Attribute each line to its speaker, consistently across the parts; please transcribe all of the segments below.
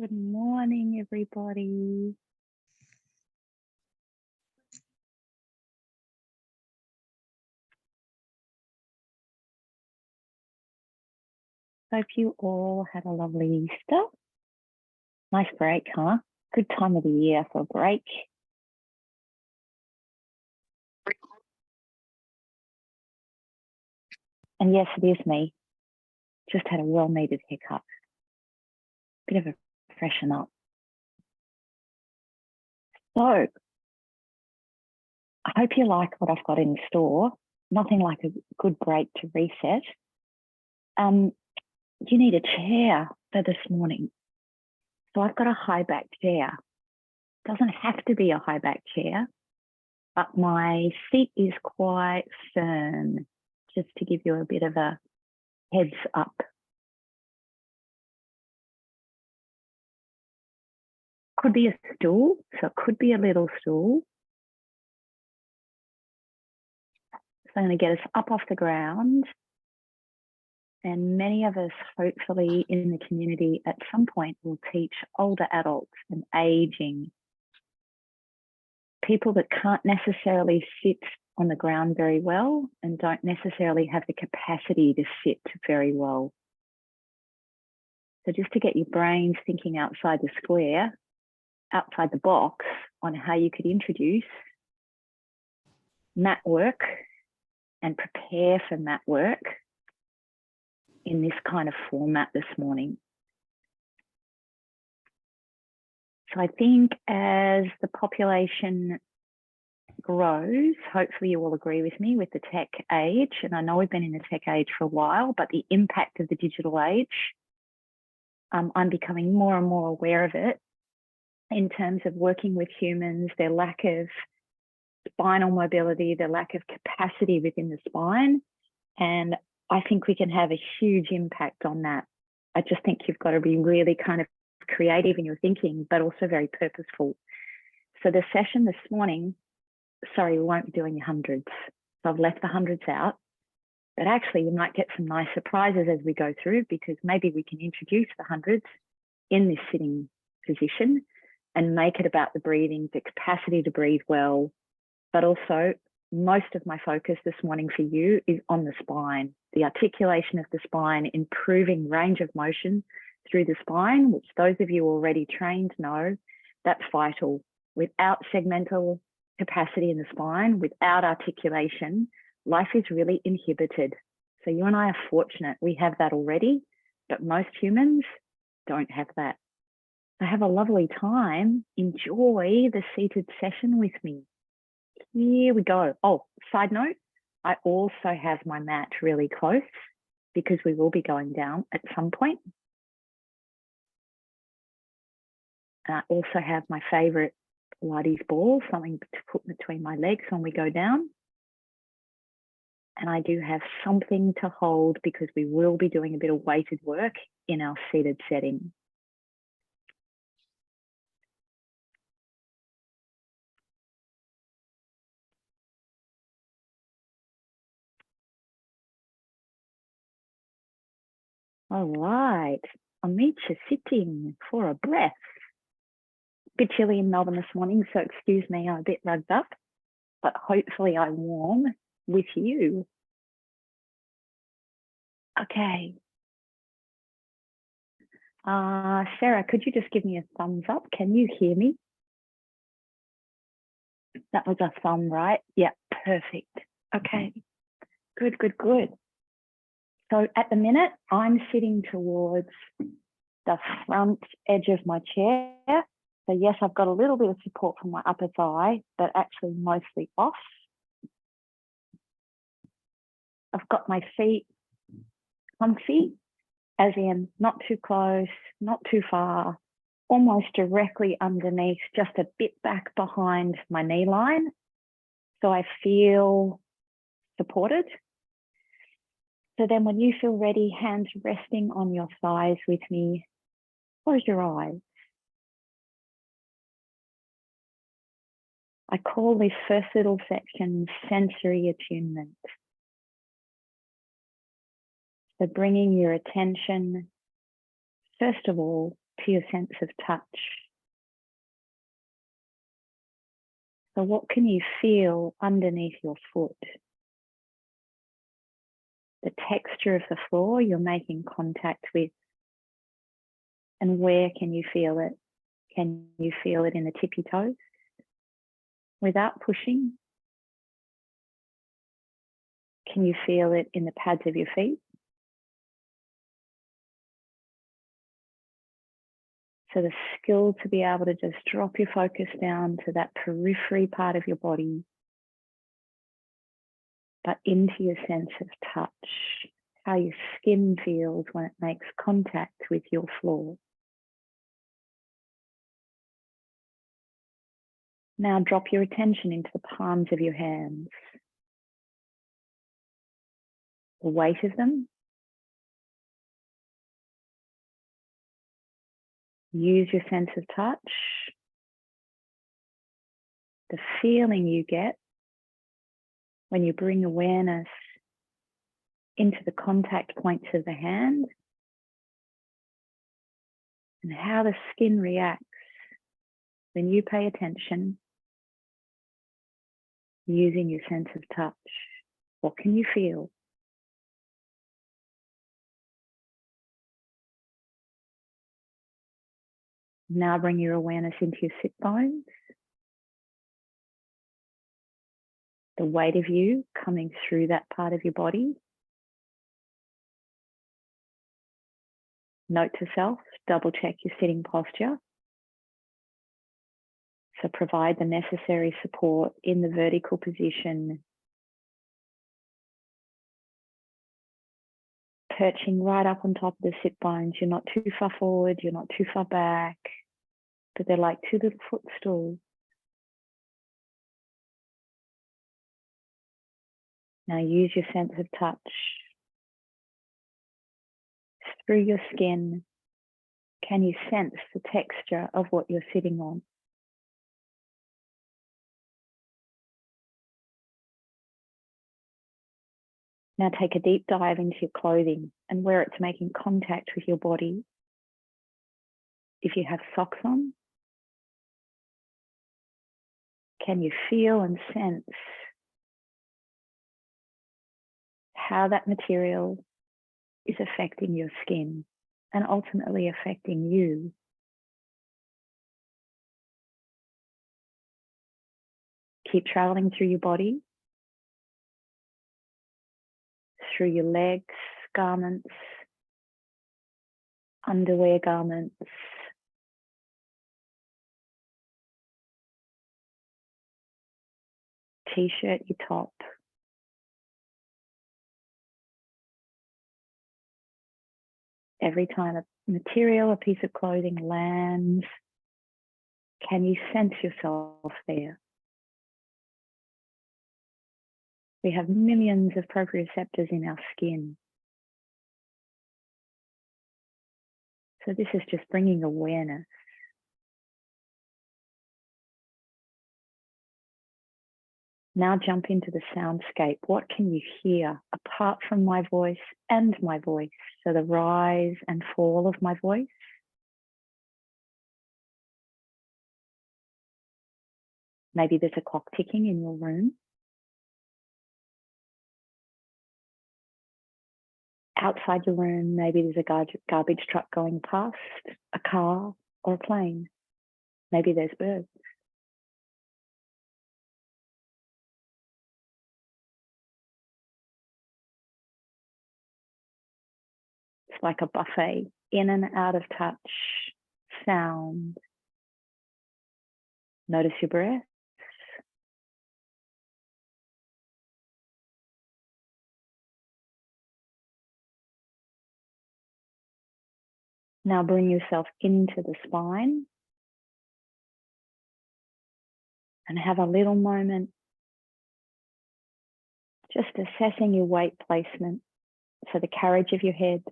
Speaker 1: Good morning, everybody. Hope you all had a lovely Easter. Nice break, huh? Good time of the year for a break. And yes, it is me. Just had a well-needed haircut. Bit of a freshen up. So, I hope you like what I've got in store. Nothing like a good break to reset. You need a chair for this morning. So I've got a high back chair. Doesn't have to be a high back chair, but my seat is quite firm, just to give you a bit of a heads up. Could be a stool, so it could be a little stool. So I'm going to get us up off the ground. And many of us, hopefully in the community at some point, will teach older adults and aging, people that can't necessarily sit on the ground very well and don't necessarily have the capacity to sit very well. So just to get your brains thinking outside the square, outside the box on how you could introduce mat work and prepare for mat work in this kind of format this morning. So I think as the population grows, hopefully you all agree with me with the tech age, and I know we've been in the tech age for a while, but the impact of the digital age, I'm becoming more and more aware of it in terms of working with humans, their lack of spinal mobility, their lack of capacity within the spine. And I think we can have a huge impact on that. I just think you've got to be really kind of creative in your thinking, but also very purposeful. So the session this morning, sorry, we won't be doing hundreds. So I've left the hundreds out, but actually you might get some nice surprises as we go through, because maybe we can introduce the hundreds in this sitting position and make it about the breathing, the capacity to breathe well, but also most of my focus this morning for you is on the spine, the articulation of the spine, improving range of motion through the spine, which those of you already trained know that's vital. Without segmental capacity in the spine, without articulation, life is really inhibited. So you and I are fortunate. We have that already, but most humans don't have that. So have a lovely time. Enjoy the seated session with me. Here we go. Oh, side note, I also have my mat really close because we will be going down at some point. And I also have my favorite Pilates ball, something to put between my legs when we go down. And I do have something to hold because we will be doing a bit of weighted work in our seated setting. All right, I'll meet you sitting for a breath. Bit chilly in Melbourne this morning, so excuse me, I'm a bit rugged up, but hopefully I'm warm with you. Okay. Sarah, could you just give me a thumbs up? Can you hear me? That was a thumb, right? Yeah, perfect. Okay, good, good, good. So at the minute, I'm sitting towards the front edge of my chair. So yes, I've got a little bit of support from my upper thigh, but actually mostly off. I've got my feet comfy, as in not too close, not too far, almost directly underneath, just a bit back behind my knee line. So I feel supported. So then when you feel ready, hands resting on your thighs with me, close your eyes. I call this first little section sensory attunement. So bringing your attention, first of all, to your sense of touch. So what can you feel underneath your foot? The texture of the floor you're making contact with. And where can you feel it? Can you feel it in the tippy toes? Without pushing? Can you feel it in the pads of your feet? So the skill to be able to just drop your focus down to that periphery part of your body, but into your sense of touch, how your skin feels when it makes contact with your floor. Now drop your attention into the palms of your hands, the weight of them. Use your sense of touch, the feeling you get when you bring awareness into the contact points of the hand, and how the skin reacts when you pay attention using your sense of touch. What can you feel? Now bring your awareness into your sit bones, the weight of you coming through that part of your body. Note to self, double check your sitting posture. So provide the necessary support in the vertical position, perching right up on top of the sit bones. You're not too far forward, you're not too far back, but they're like two little footstools. Now use your sense of touch through your skin. Can you sense the texture of what you're sitting on? Now take a deep dive into your clothing and where it's making contact with your body. If you have socks on, can you feel and sense how that material is affecting your skin and ultimately affecting you? Keep traveling through your body, through your legs, garments, underwear garments, t-shirt, your top. Every time a material, a piece of clothing lands, can you sense yourself there? We have millions of proprioceptors in our skin. So this is just bringing awareness. Now jump into the soundscape. What can you hear apart from my voice and my voice? So the rise and fall of my voice. Maybe there's a clock ticking in your room. Outside your room, maybe there's a garbage truck going past, a car or a plane. Maybe there's birds. It's like a buffet, in and out of touch, sound. Notice your breath. Now bring yourself into the spine and have a little moment just assessing your weight placement. So the carriage of your head,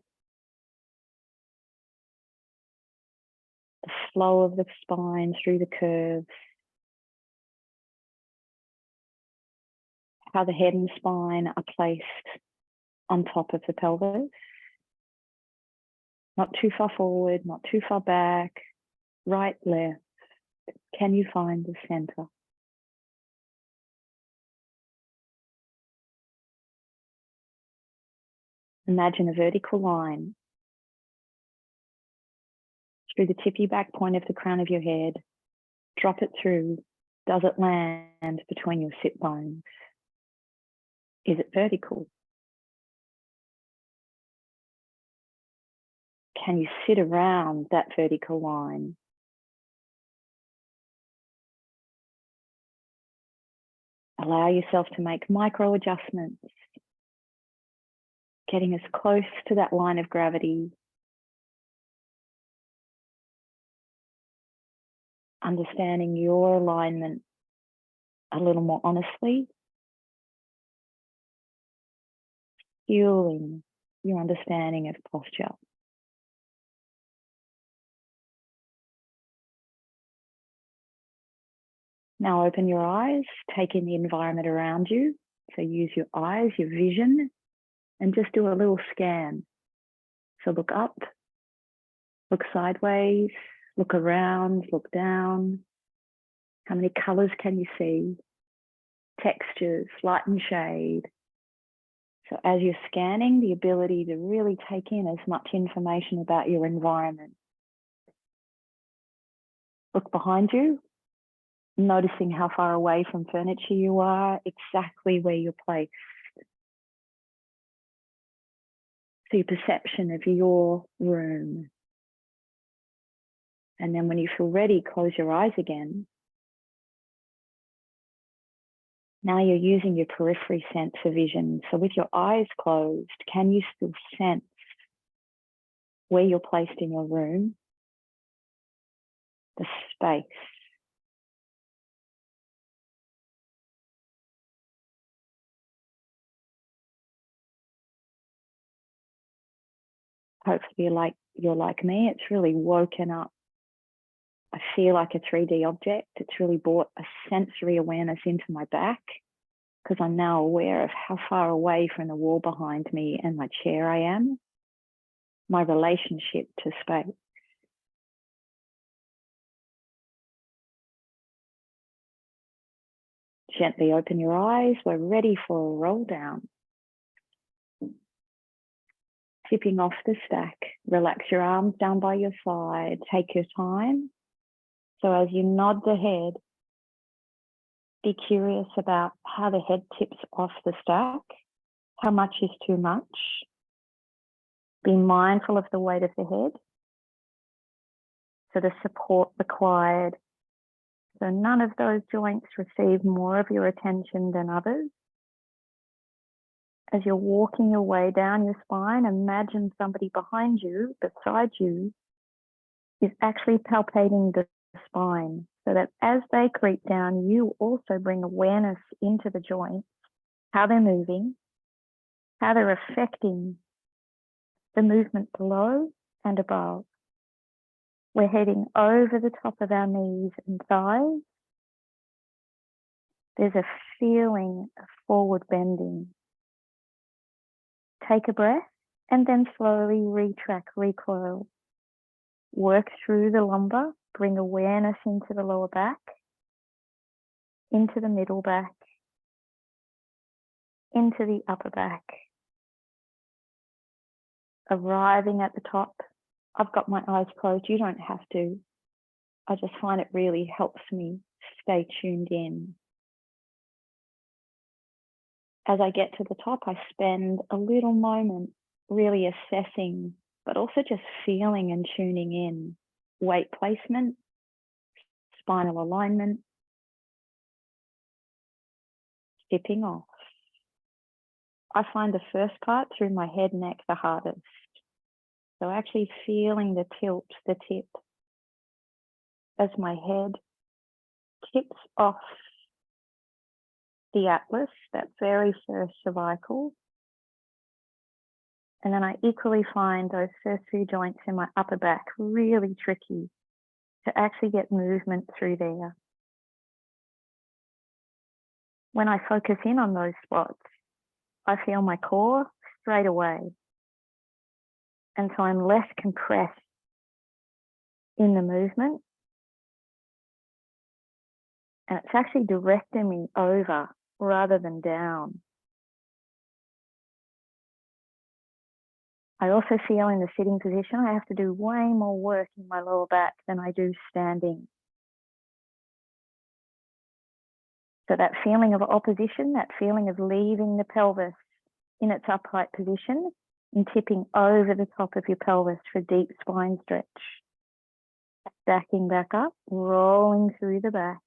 Speaker 1: the flow of the spine through the curves, how the head and spine are placed on top of the pelvis. Not too far forward, not too far back, right, left. Can you find the center? Imagine a vertical line through the tippy back point of the crown of your head. Drop it through. Does it land between your sit bones? Is it vertical? Can you sit around that vertical line? Allow yourself to make micro adjustments, getting as close to that line of gravity, understanding your alignment a little more honestly, fueling your understanding of posture. Now open your eyes, take in the environment around you. So use your eyes, your vision, and just do a little scan. So look up, look sideways, look around, look down. How many colors can you see? Textures, light and shade. So as you're scanning, the ability to really take in as much information about your environment. Look behind you, noticing how far away from furniture you are, exactly where you're placed. So your perception of your room. And then when you feel ready, close your eyes again. Now you're using your periphery sense of vision. So with your eyes closed, can you still sense where you're placed in your room? The space. Hopefully you're like me, it's really woken up. I feel like a 3D object. It's really brought a sensory awareness into my back because I'm now aware of how far away from the wall behind me and my chair I am, my relationship to space. Gently open your eyes. We're ready for a roll down. Tipping off the stack. Relax your arms down by your side. Take your time. So as you nod the head, be curious about how the head tips off the stack. How much is too much? Be mindful of the weight of the head. So the support required. So none of those joints receive more of your attention than others. As you're walking your way down your spine, imagine somebody behind you, beside you, is actually palpating the spine so that as they creep down, you also bring awareness into the joints, how they're moving, how they're affecting the movement below and above. We're heading over the top of our knees and thighs. There's a feeling of forward bending. Take a breath and then slowly retract, recoil. Work through the lumbar, bring awareness into the lower back, into the middle back, into the upper back. Arriving at the top, I've got my eyes closed. You don't have to. I just find it really helps me stay tuned in. As I get to the top, I spend a little moment really assessing, but also just feeling and tuning in. Weight placement, spinal alignment, tipping off. I find the first part through my head, neck, the hardest. So actually feeling the tilt, the tip, as my head tips off the atlas, that very first cervical. And then I equally find those first few joints in my upper back really tricky to actually get movement through there. When I focus in on those spots, I feel my core straight away.
Speaker 2: And so I'm less compressed in the movement. And it's actually directing me over rather than down. I also feel in the sitting position, I have to do way more work in my lower back than I do standing. So that feeling of opposition, that feeling of leaving the pelvis in its upright position and tipping over the top of your pelvis for a deep spine stretch. Backing back up, rolling through the back.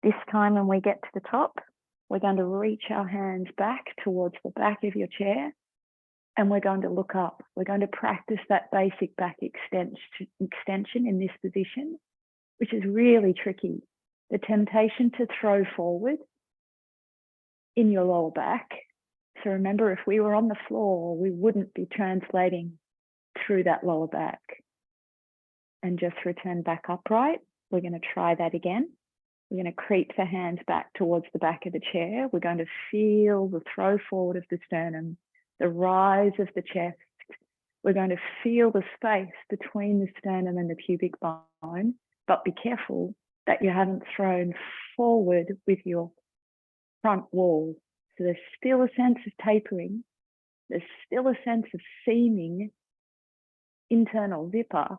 Speaker 2: This time when we get to the top, we're going to reach our hands back towards the back of your chair and we're going to look up. We're going to practice that basic back extension in this position, which is really tricky. The temptation to throw forward in your lower back. So remember, if we were on the floor, we wouldn't be translating through that lower back. And just return back upright. We're going to try that again. We're going to creep the hands back towards the back of the chair. We're going to feel the throw forward of the sternum, the rise of the chest. We're going to feel the space between the sternum and the pubic bone, but be careful that you haven't thrown forward with your front wall. So there's still a sense of tapering. There's still a sense of seaming internal zipper,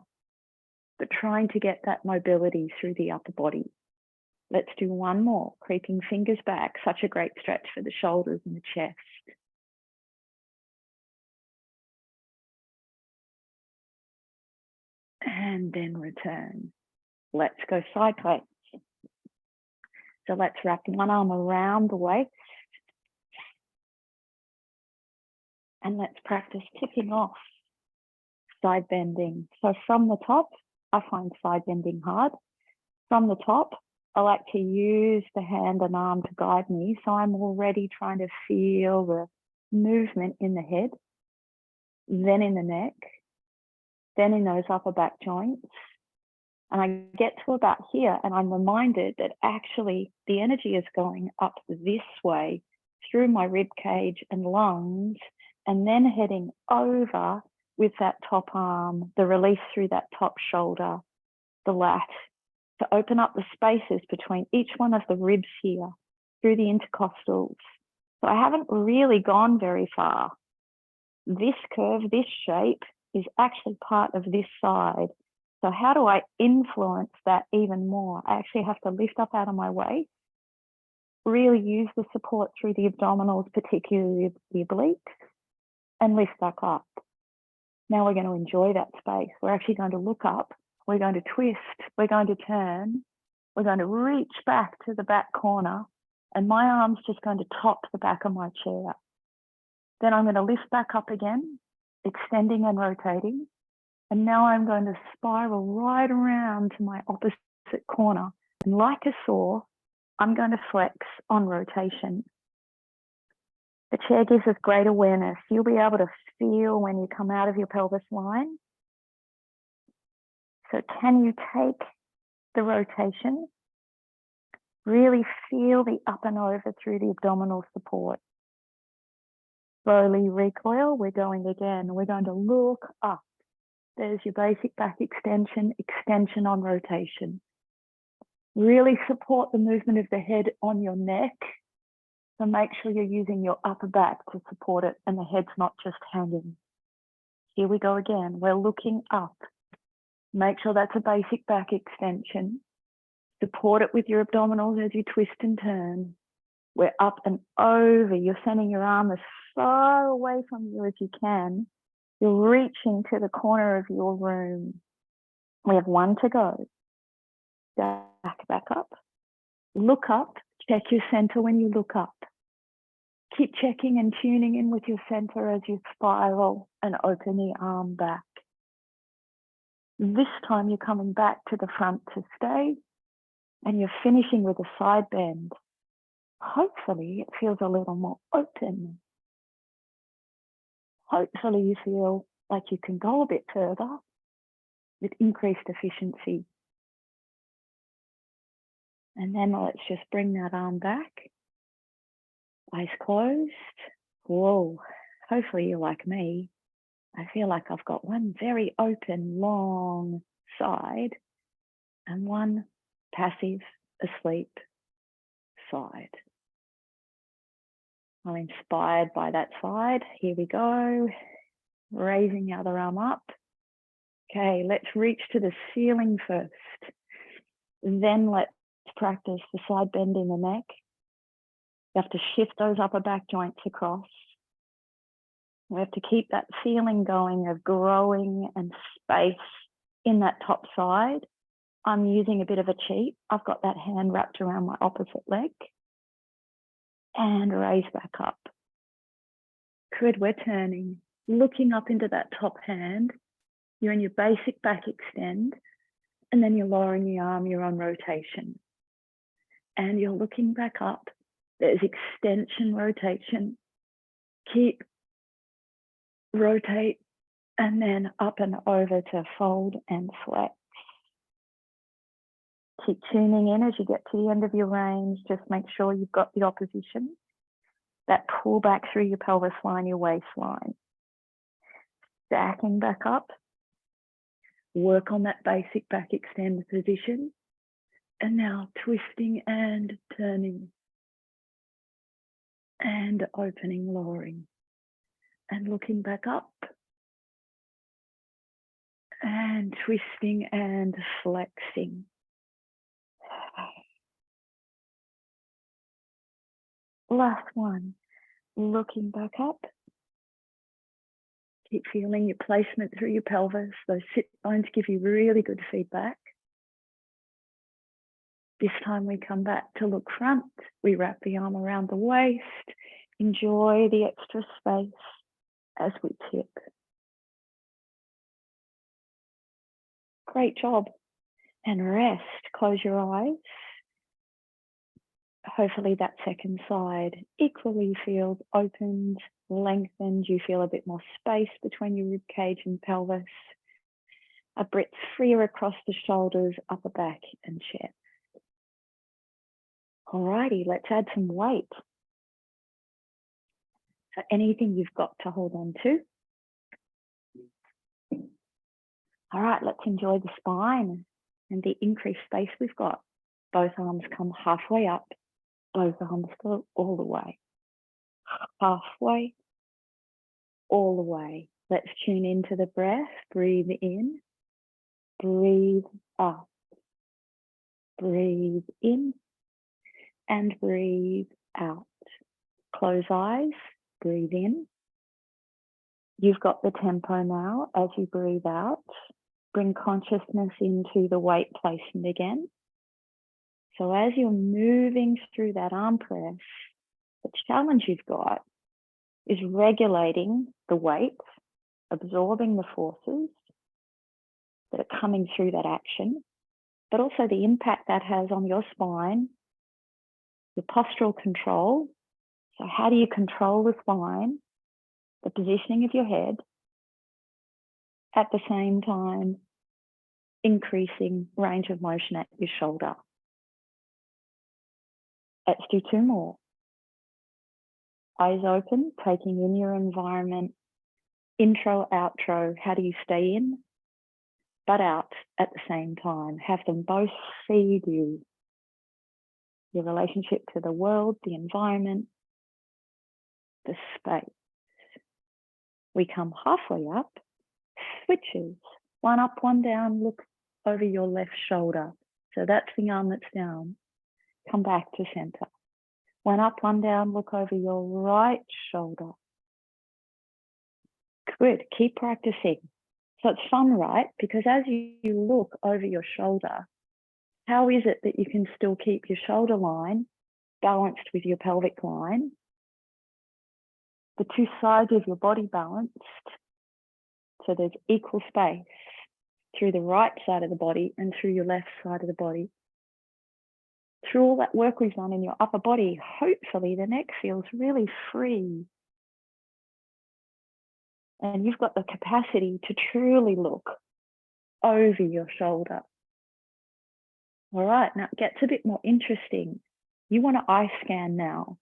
Speaker 2: but trying to get that mobility through the upper body. Let's do one more, creeping fingers back, such a great stretch for the shoulders and the chest. And then return. Let's go sideways. So let's wrap one arm around the waist. And let's practice tipping off side bending. So from the top, I find side bending hard. From the top, I like to use the hand and arm to guide me. So I'm already trying to feel the movement in the head, then in the neck, then in those upper back joints. And I get to about here and I'm reminded that actually the energy is going up this way through my rib cage and lungs, and then heading over with that top arm, the release through that top shoulder, the lat, to open up the spaces between each one of the ribs here through the intercostals. So I haven't really gone very far. This curve, this shape is actually part of this side. So how do I influence that even more? I actually have to lift up out of my waist, really use the support through the abdominals, particularly the obliques, and lift back up. Now we're going to enjoy that space. We're actually going to look up. We're going to twist. We're going to turn. We're going to reach back to the back corner, and my arm's just going to top the back of my chair. Then I'm going to lift back up again, extending and rotating. And now I'm going to spiral right around to my opposite corner. And like a saw, I'm going to flex on rotation. The chair gives us great awareness. You'll be able to feel when you come out of your pelvis line. So can you take the rotation? Really feel the up and over through the abdominal support. Slowly recoil. We're going again. We're going to look up. There's your basic back extension, extension on rotation. Really support the movement of the head on your neck. So make sure you're using your upper back to support it and the head's not just hanging. Here we go again. We're looking up. Make sure that's a basic back extension. Support it with your abdominals as you twist and turn. We're up and over. You're sending your arm as far away from you as you can. You're reaching to the corner of your room. We have one to go. Back up. Look up. Check your center when you look up. Keep checking and tuning in with your center as you spiral and open the arm back. This time you're coming back to the front to stay, and you're finishing with a side bend. Hopefully it feels a little more open. Hopefully you feel like you can go a bit further with increased efficiency. And then let's just bring that arm back. Eyes closed. Whoa,
Speaker 1: hopefully you're like me. I feel like I've got one very open, long side and one passive, asleep side. I'm inspired by that side. Here we go. Raising the other arm up. Okay, let's reach to the ceiling first. Then let's practice the side bend in the neck. You have to shift those upper back joints across. We have to keep that feeling going of growing and space in that top side. I'm using a bit of a cheat. I've got that hand wrapped around my opposite leg and raise back up. Good, we're turning, looking up into that top hand. You're in your basic back extend, and then you're lowering the arm, you're on rotation. And you're looking back up. There's extension, rotation. Keep, rotate, and then up and over to fold and flex. Keep tuning in as you get to the end of your range. Just make sure you've got the opposition. That pull back through your pelvis line, your waistline. Stacking back up. Work on that basic back extend position. And now twisting and turning. And opening, lowering. And looking back up. And twisting and flexing. Last one. Looking back up. Keep feeling your placement through your pelvis. Those sit bones give you really good feedback. This time we come back to look front. We wrap the arm around the waist. Enjoy the extra space as we tip. Great job. And rest. Close your eyes. Hopefully that second side equally feels opened, lengthened. You feel a bit more space between your rib cage and pelvis. A breath freer across the shoulders, upper back and chest. Alrighty, let's add some weight. So anything you've got to hold on to. All right, let's enjoy the spine and the increased space we've got. Both arms come halfway up. Both arms go all the way. Halfway, all the way. Let's tune into the breath. Breathe in. Breathe up. Breathe in. And breathe out. Close eyes. Breathe in. You've got the tempo now. As you breathe out, bring consciousness into the weight placement again. So as you're moving through that arm press, the challenge you've got is regulating the weight, absorbing the forces that are coming through that action, but also the impact that has on your spine, your postural control. So how do you control the spine, the positioning of your head, at the same time increasing range of motion at your shoulder? Let's do two more. Eyes open, taking in your environment. Intro, outro, how do you stay in, but out at the same time? Have them both feed you. Your relationship to the world, the environment, the space. We come halfway up, switches. One up, one down, look over your left shoulder. So that's the arm that's down. Come back to center. One up, one down, look over your right shoulder. Good, keep practicing. So it's fun, right? Because as you look over your shoulder, how is it that you can still keep your shoulder line balanced with your pelvic line? The two sides of your body balanced, so there's equal space through the right side of the body and through your left side of the body. Through all that work we've done in your upper body, hopefully the neck feels really free. And you've got the capacity to truly look over your shoulder. All right, now it gets a bit more interesting. You want to eye scan now.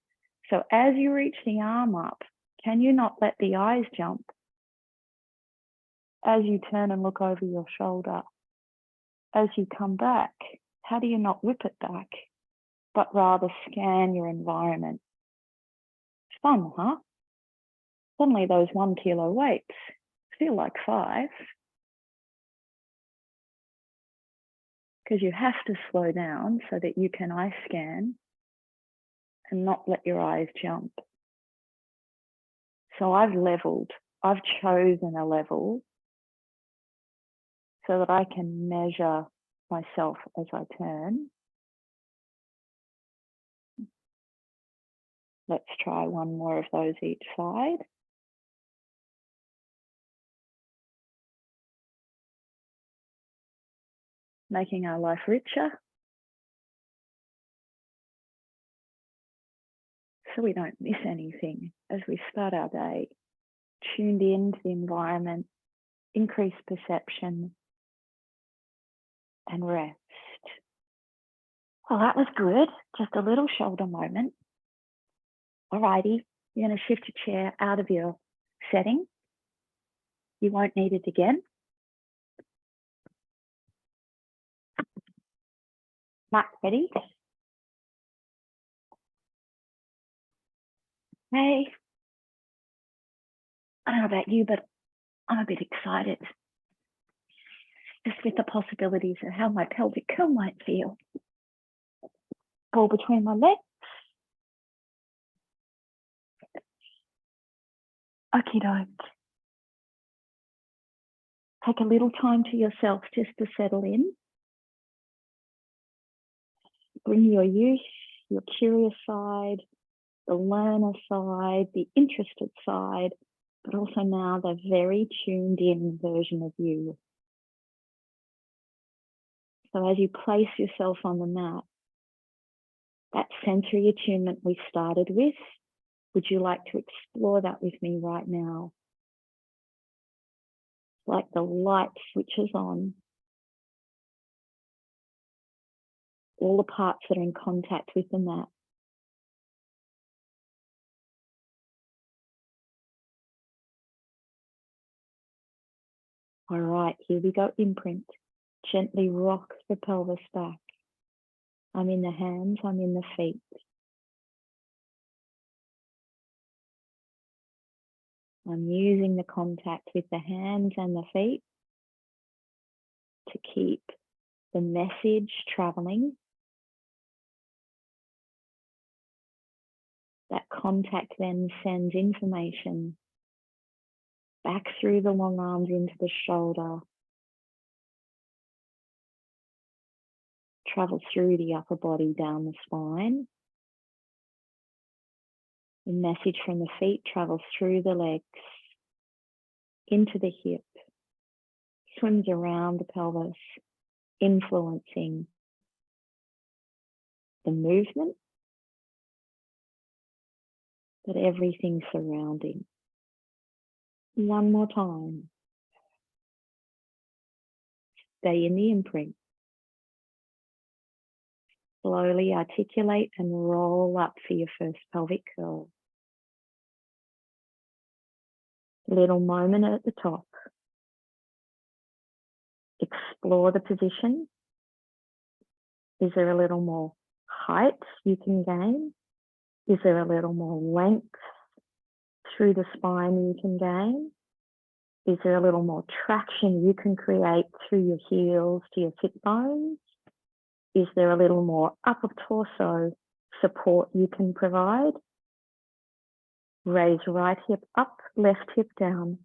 Speaker 1: So as you reach the arm up,
Speaker 2: Can you not let the eyes jump as you turn and look over your shoulder? As you come back, how do you not whip it back, but rather scan your environment? It's fun, huh? Suddenly those 1 kilo weights feel like 5. Because you have to slow down so that you can eye scan and not let your eyes jump. So I've chosen a level so that I can measure myself as I turn. Let's try one more of those each side. Making our life richer so we don't miss anything as we start our day, tuned into the environment, increased perception, and rest. Well, that was good. Just a little shoulder moment. Alrighty, you're going to shift your chair out of your setting. You won't need it again. Matt, ready? Hey, I don't know about you, but I'm a bit excited just with the possibilities of how my pelvic curl might feel. Ball between my legs. Okie doke. Take a little time to yourself just to settle in. Bring your youth, your curious side, the learner side, the interested side, but also now the very tuned in version of you. So as you place yourself on the mat, that sensory attunement we started with, would you like to explore that with me right now? Like the light switches on, all the parts that are in contact with the mat. All right, here we go, imprint. Gently rock the pelvis back. I'm in the hands, I'm in the feet. I'm using the contact with the hands and the feet to keep the message traveling. That contact then sends information back through the long arms into the shoulder, travels through the upper body down the spine. The message from the feet travels through the legs, into the hip, swims around the pelvis, influencing the movement, but everything surrounding. One more time. Stay in the imprint. Slowly articulate and roll up for your first pelvic curl. Little moment at the top. Explore the position. Is there a little more height you can gain? Is there a little more length through the spine you can gain? Is there a little more traction you can create through your heels to your hip bones? Is there a little more upper torso support you can provide? Raise right hip up, left hip down.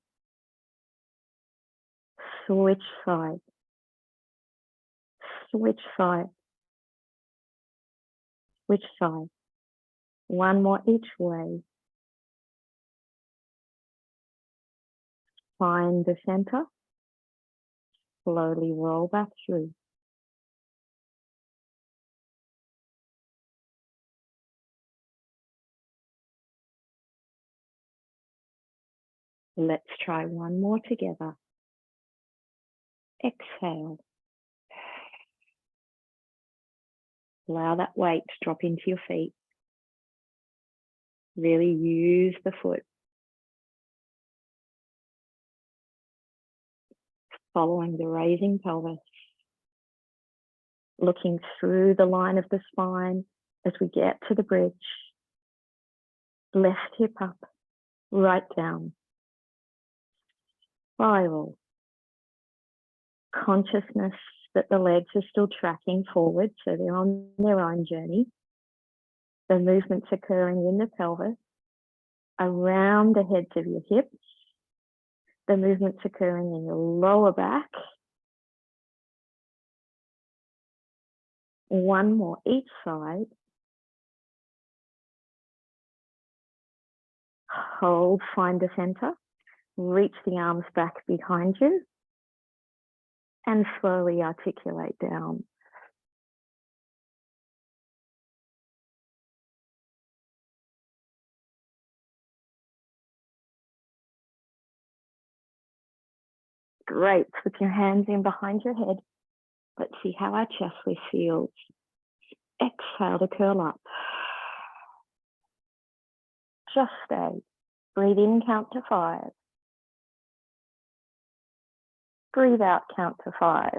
Speaker 2: Switch side. Switch side. Switch side. One more each way. Find the center. Slowly roll back through. Let's try one more together. Exhale. Allow that weight to drop into your feet. Really use the foot following the raising pelvis, looking through the line of the spine as we get to the bridge, left hip up, right down, spiral, consciousness that the legs are still tracking forward, so they're on their own journey. The movement's occurring in the pelvis, around the heads of your hips. The movement's occurring in your lower back. One more each side. Hold, find the center. Reach the arms back behind you. And slowly articulate down. Great. Put your hands in behind your head. Let's see how our chest feels. Exhale to curl up. Just stay. Breathe in, count to 5. Breathe out, count to 5.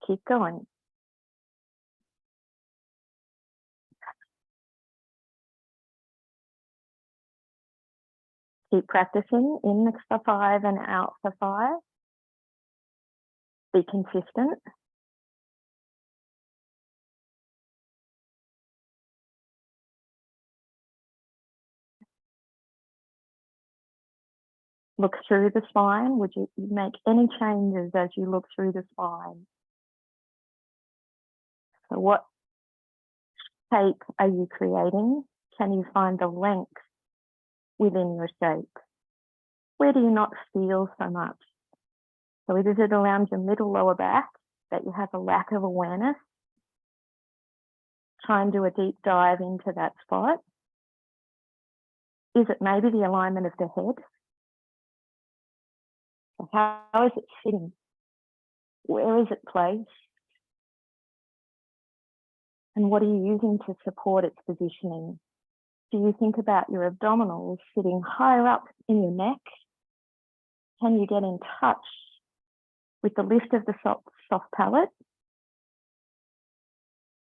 Speaker 2: Keep going. Keep practicing in for 5 and out for 5. Be consistent. Look through the spine. Would you make any changes as you look through the spine? So what shape are you creating? Can you find the length within your shape? Where do you not feel so much? So is it around your middle lower back that you have a lack of awareness? Try and do a deep dive into that spot. Is it maybe the alignment of the head? So how is it sitting? Where is it placed? And what are you using to support its positioning? Do you think about your abdominals sitting higher up in your neck? Can you get in touch with the lift of the soft palate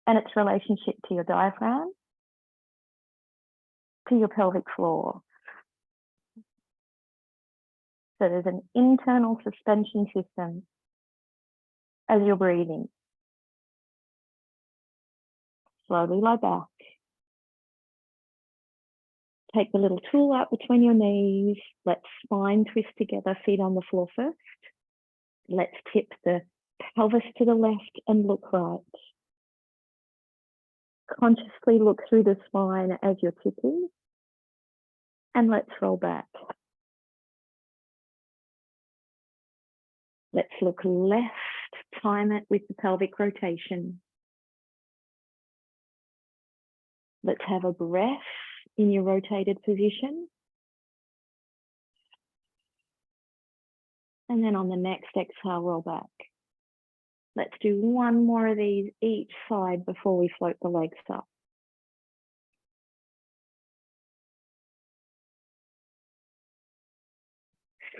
Speaker 2: and its relationship to your diaphragm, to your pelvic floor? So there's an internal suspension system as you're breathing. Slowly lie back. Take the little tool out between your knees. Let's spine twist together, feet on the floor first. Let's tip the pelvis to the left and look right. Consciously look through the spine as you're tipping. And let's roll back. Let's look left, time it with the pelvic rotation. Let's have a breath in your rotated position. And then on the next exhale, roll back. Let's do one more of these each side before we float the legs up.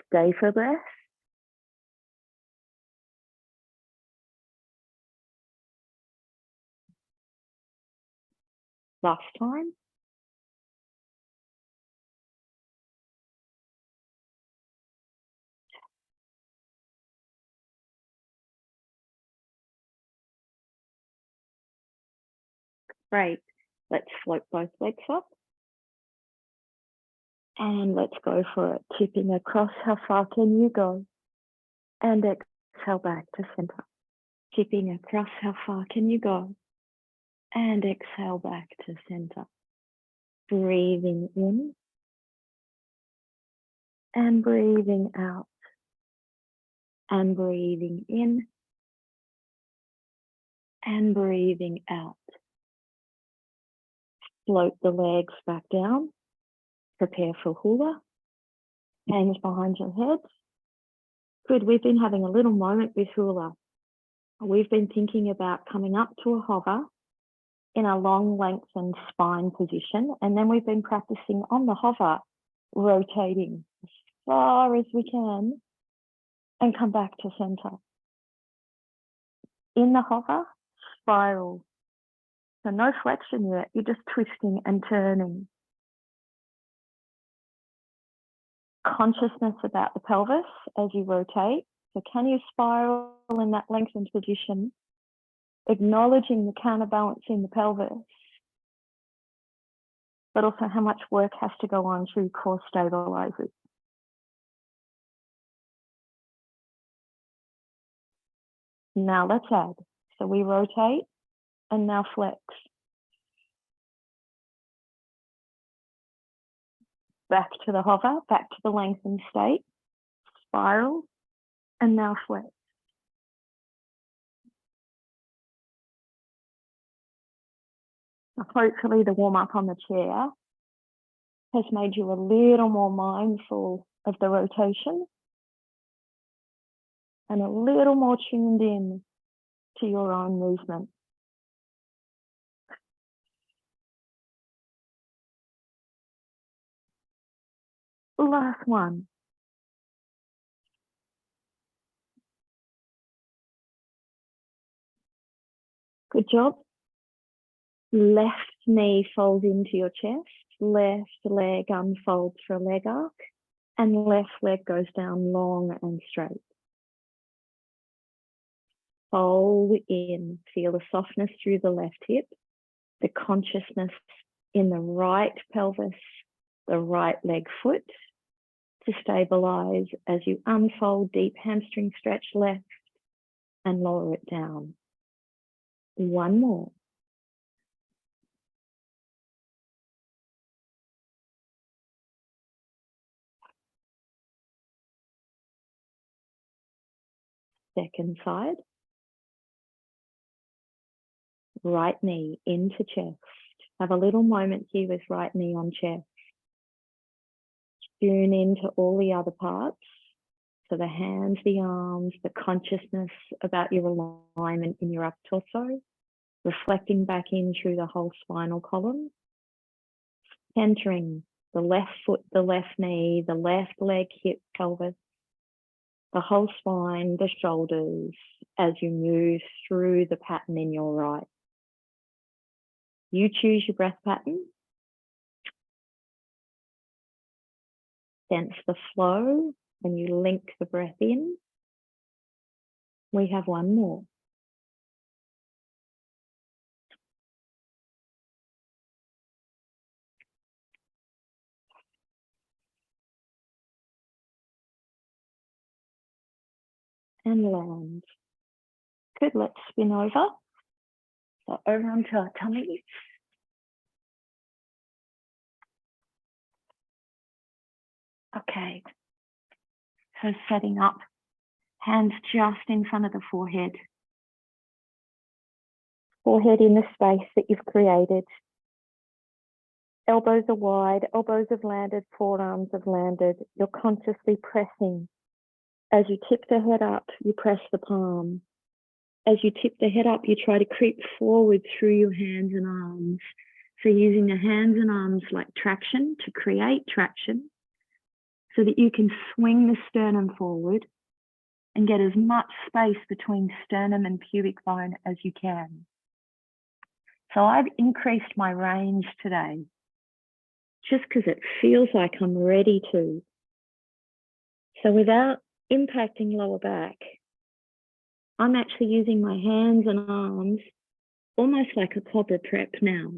Speaker 2: Stay for breath. Last time. Great. Let's float both legs up. And let's go for it. Tipping across, how far can you go? And exhale back to center. Tipping across, how far can you go? And exhale back to center. Breathing in. And breathing out. And breathing in. And breathing out. Float the legs back down. Prepare for hula. Hands behind your head. Good, we've been having a little moment with hula. We've been thinking about coming up to a hover in a long lengthened spine position. And then we've been practicing on the hover, rotating far as we can and come back to center. In the hover, spiral. So no flexion yet, you're just twisting and turning. Consciousness about the pelvis as you rotate. So can you spiral in that lengthened position, acknowledging the counterbalance in the pelvis, but also how much work has to go on through core stabilizers. Now let's add. So we rotate and now flex. Back to the hover, back to the lengthened state, spiral, and now flex. Hopefully the warm up on the chair has made you a little more mindful of the rotation and a little more tuned in to your own movement. Last one. Good job. Left knee folds into your chest, left leg unfolds for a leg arc, and left leg goes down long and straight. Fold in, feel the softness through the left hip, the consciousness in the right pelvis, the right leg foot to stabilize as you unfold deep hamstring stretch left and lower it down. One more. Second side. Right knee into chest. Have a little moment here with right knee on chest. Tune into all the other parts. So the hands, the arms, the consciousness about your alignment in your upper torso, reflecting back in through the whole spinal column. Centering the left foot, the left knee, the left leg, hip, pelvis, the whole spine, the shoulders, as you move through the pattern in your right. You choose your breath pattern. Sense the flow when you link the breath in. We have one more. And land. Good, let's spin over. So over onto our tummy. Okay. So setting up, hands just in front of the forehead. Forehead in the space that you've created. Elbows are wide, elbows have landed, forearms have landed. You're consciously pressing. As you tip the head up, you press the palm. As you tip the head up, you try to creep forward through your hands and arms. So using the hands and arms like traction to create traction so that you can swing the sternum forward and get as much space between sternum and pubic bone as you can. So I've increased my range today just because it feels like I'm ready to. So without impacting lower back, I'm actually using my hands and arms almost like a cobra prep now.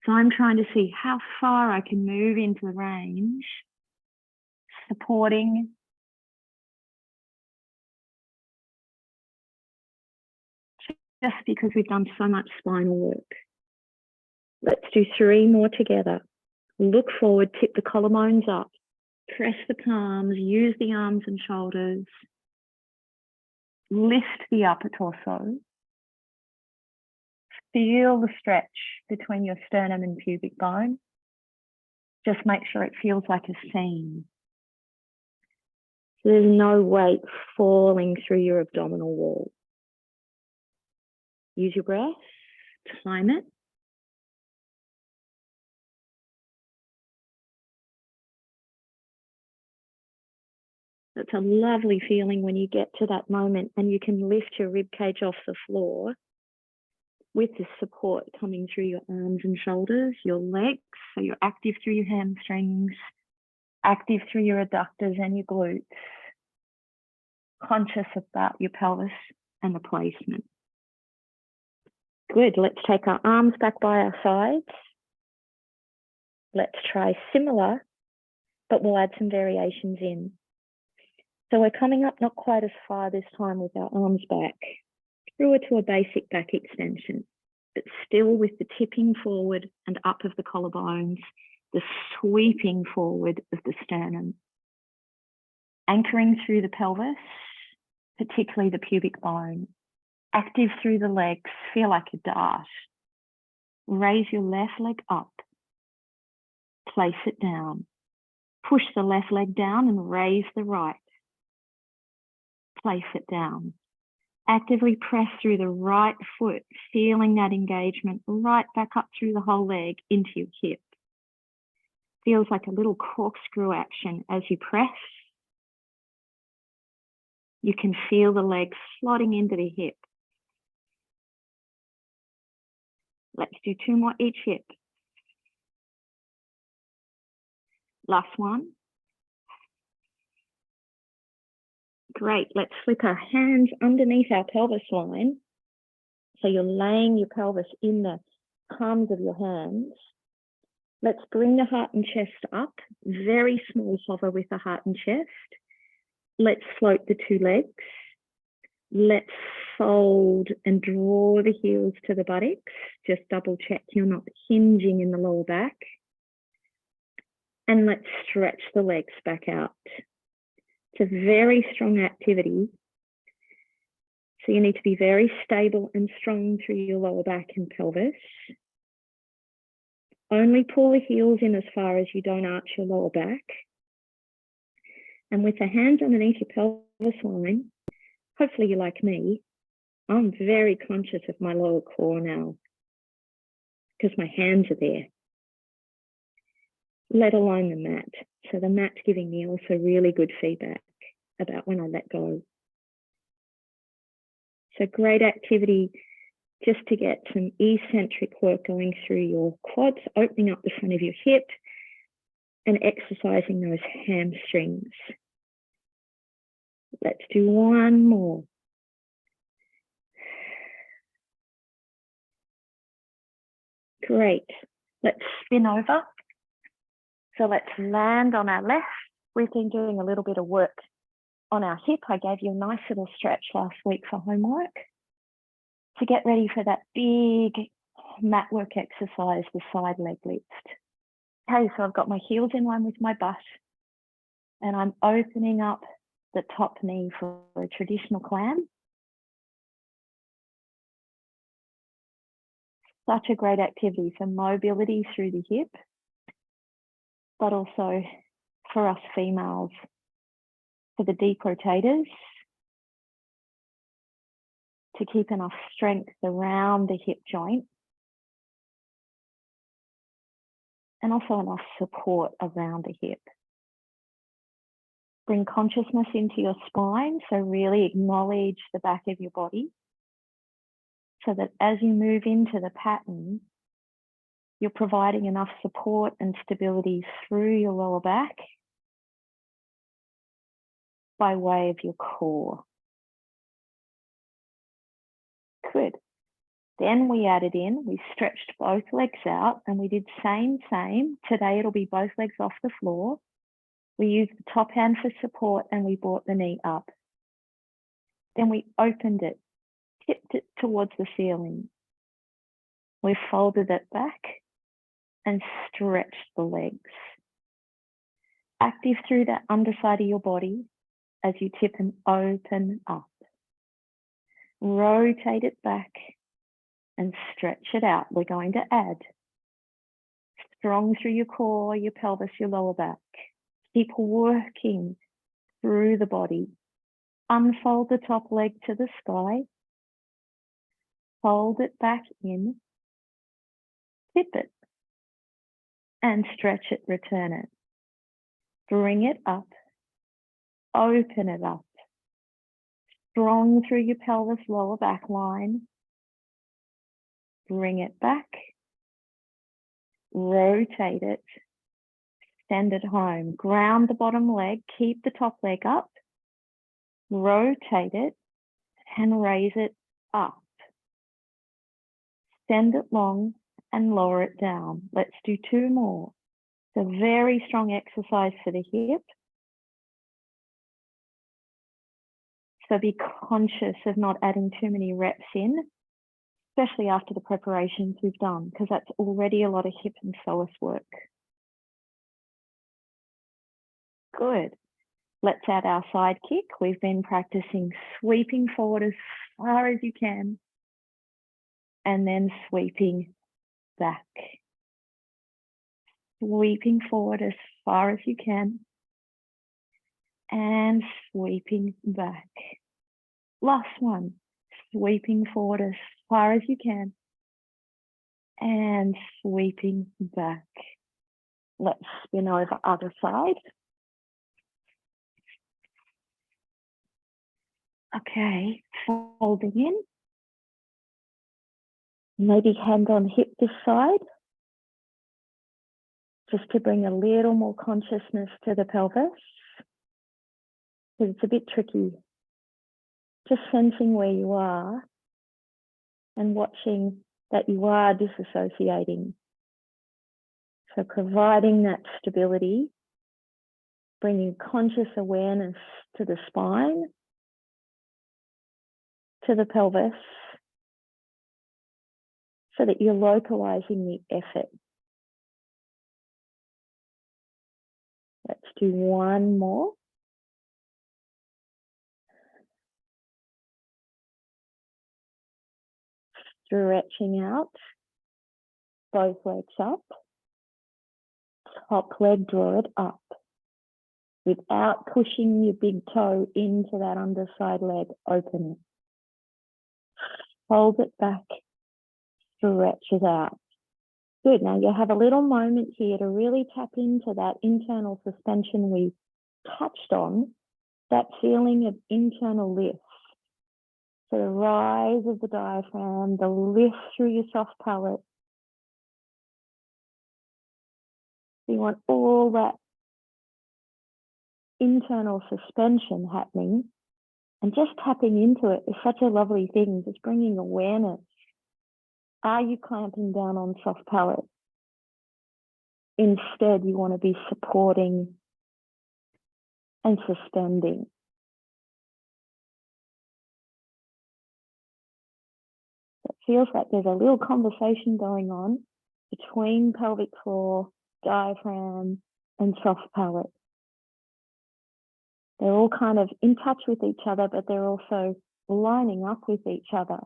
Speaker 2: So I'm trying to see how far I can move into the range, supporting just because we've done so much spinal work. Let's do 3 more together. Look forward, tip the collarbones up, press the palms, use the arms and shoulders, lift the upper torso, feel the stretch between your sternum and pubic bone. Just make sure it feels like a seam. So there's no weight falling through your abdominal wall. Use your breath, time it. It's a lovely feeling when you get to that moment and you can lift your rib cage off the floor with the support coming through your arms and shoulders, your legs. So you're active through your hamstrings, active through your adductors and your glutes, conscious about your pelvis and the placement. Good. Let's take our arms back by our sides. Let's try similar, but we'll add some variations in. So we're coming up not quite as far this time with our arms back, through to a basic back extension, but still with the tipping forward and up of the collarbones, the sweeping forward of the sternum, anchoring through the pelvis, particularly the pubic bone, active through the legs, feel like a dart. Raise your left leg up, place it down, push the left leg down and raise the right. Place it down. Actively press through the right foot, feeling that engagement right back up through the whole leg into your hip. Feels like a little corkscrew action as you press. You can feel the leg slotting into the hip. Let's do 2 more each hip. Last one. Great. Let's flip our hands underneath our pelvis line. So you're laying your pelvis in the palms of your hands. Let's bring the heart and chest up. Very small hover with the heart and chest. Let's float the 2 legs. Let's fold and draw the heels to the buttocks. Just double check you're not hinging in the lower back. And let's stretch the legs back out. It's a very strong activity. So you need to be very stable and strong through your lower back and pelvis. Only pull the heels in as far as you don't arch your lower back. And with the hands underneath your pelvis line, hopefully you're like me, I'm very conscious of my lower core now because my hands are there, let alone the mat. So the mat's giving me also really good feedback about when I let go. So great activity just to get some eccentric work going through your quads, opening up the front of your hip and exercising those hamstrings. Let's do 1 more. Great. Let's spin over. So let's land on our left. We've been doing a little bit of work on our hip. I gave you a nice little stretch last week for homework to get ready for that big mat work exercise, the side leg lift. Okay, so I've got my heels in line with my butt and I'm opening up the top knee for a traditional clam. Such a great activity for mobility through the hip, but also for us females, for the deep rotators, to keep enough strength around the hip joint and also enough support around the hip. Bring consciousness into your spine, so really acknowledge the back of your body so that as you move into the pattern, you're providing enough support and stability through your lower back by way of your core. Good. Then we added in, we stretched both legs out and we did same. Today it'll be both legs off the floor. We used the top hand for support and we brought the knee up. Then we opened it, tipped it towards the ceiling. We folded it back and stretched the legs. Active through that underside of your body as you tip and open up. Rotate it back and stretch it out. We're going to add strong through your core, your pelvis, your lower back. Keep working through the body. Unfold the top leg to the sky. Fold it back in. Tip it. And stretch it, return it. Bring it up. Open it up. Strong through your pelvis, lower back line. Bring it back. Rotate it. Send it home. Ground the bottom leg. Keep the top leg up. Rotate it and raise it up. Send it long and lower it down. Let's do 2 more. It's a very strong exercise for the hip. So be conscious of not adding too many reps in, especially after the preparations we've done, because that's already a lot of hip and psoas work. Good. Let's add our side kick. We've been practicing sweeping forward as far as you can, and then sweeping back. Sweeping forward as far as you can, and sweeping back. Last one, sweeping forward as far as you can, and sweeping back. Let's spin over other side. Okay, folding in. Maybe hand on hip this side, just to bring a little more consciousness to the pelvis. Because it's a bit tricky. Just sensing where you are and watching that you are disassociating. So providing that stability, bringing conscious awareness to the spine, to the pelvis, so that you're localizing the effort. Let's do 1 more. Stretching out, both legs up, top leg, draw it up, without pushing your big toe into that underside leg, open it. Hold it back, stretch it out. Good, now you have a little moment here to really tap into that internal suspension we touched on, that feeling of internal lift. So the rise of the diaphragm, the lift through your soft palate. You want all that internal suspension happening, and just tapping into it is such a lovely thing, just bringing awareness. Are you clamping down on soft palate? Instead, you want to be supporting and suspending. It feels like there's a little conversation going on between pelvic floor, diaphragm, and soft palate. They're all kind of in touch with each other, but they're also lining up with each other,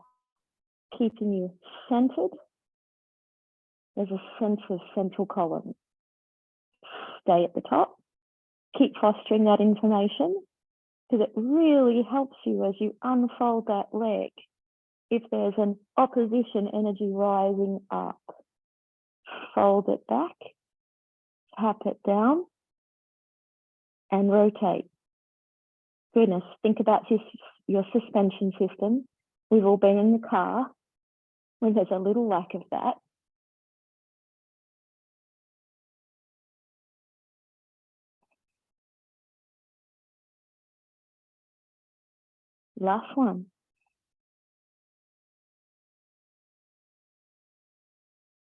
Speaker 2: keeping you centered. There's a sense of central column. Stay at the top. Keep fostering that information, because it really helps you as you unfold that leg. If there's an opposition energy rising up, fold it back, tap it down, and rotate. Goodness, think about your suspension system. We've all been in the car when there's a little lack of that. Last one.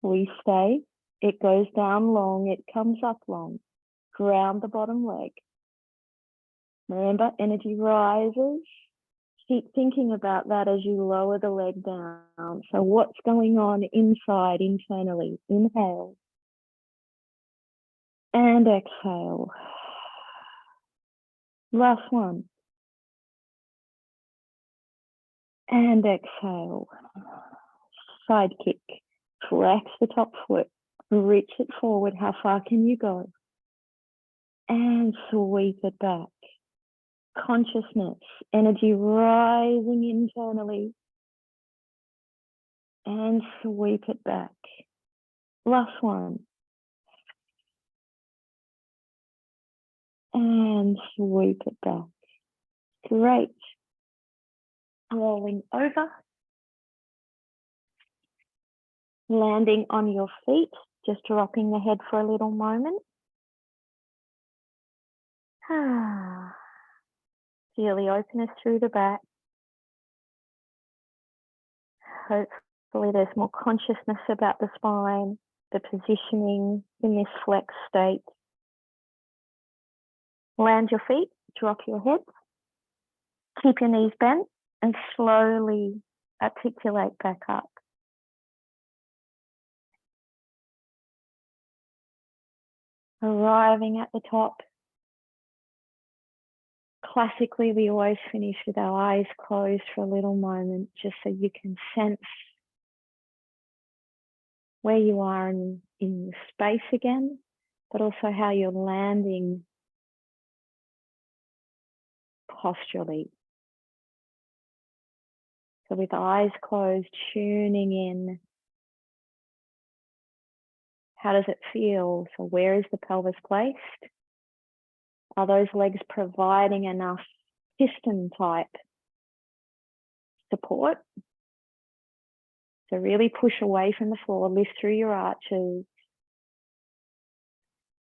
Speaker 2: We stay. It goes down long. It comes up long. Ground the bottom leg. Remember, energy rises. Keep thinking about that as you lower the leg down. So what's going on inside, internally? Inhale. And exhale. Last one. And exhale. Side kick. Flex the top foot. Reach it forward. How far can you go? And sweep it back. Consciousness, energy rising internally. And sweep it back. Last one. and sweep it back. Great. Rolling over. Landing on your feet, just dropping the head for a little moment. Feel the openness through the back. Hopefully there's more consciousness about the spine, the positioning in this flex state. Land your feet, drop your head. Keep your knees bent and slowly articulate back up. Arriving at the top. Classically, we always finish with our eyes closed for a little moment, just so you can sense where you are in the space again, but also how you're landing posturally. So with eyes closed, tuning in. How does it feel? So where is the pelvis placed? Are those legs providing enough piston type support? So really push away from the floor, lift through your arches.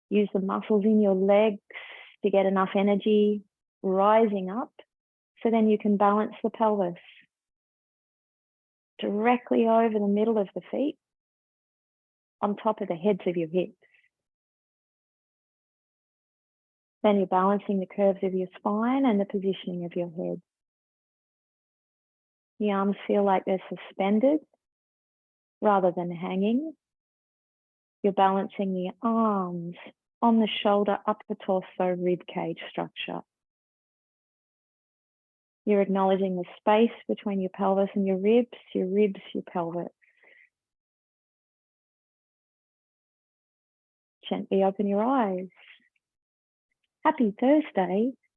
Speaker 2: Use the muscles in your legs to get enough energy rising up, so then you can balance the pelvis directly over the middle of the feet, on top of the heads of your hips. Then you're balancing the curves of your spine and the positioning of your head. The arms feel like they're suspended rather than hanging. You're balancing the arms on the shoulder, upper torso, rib cage structure. You're acknowledging the space between your pelvis and your ribs, your pelvis. Gently open your eyes. Happy Thursday.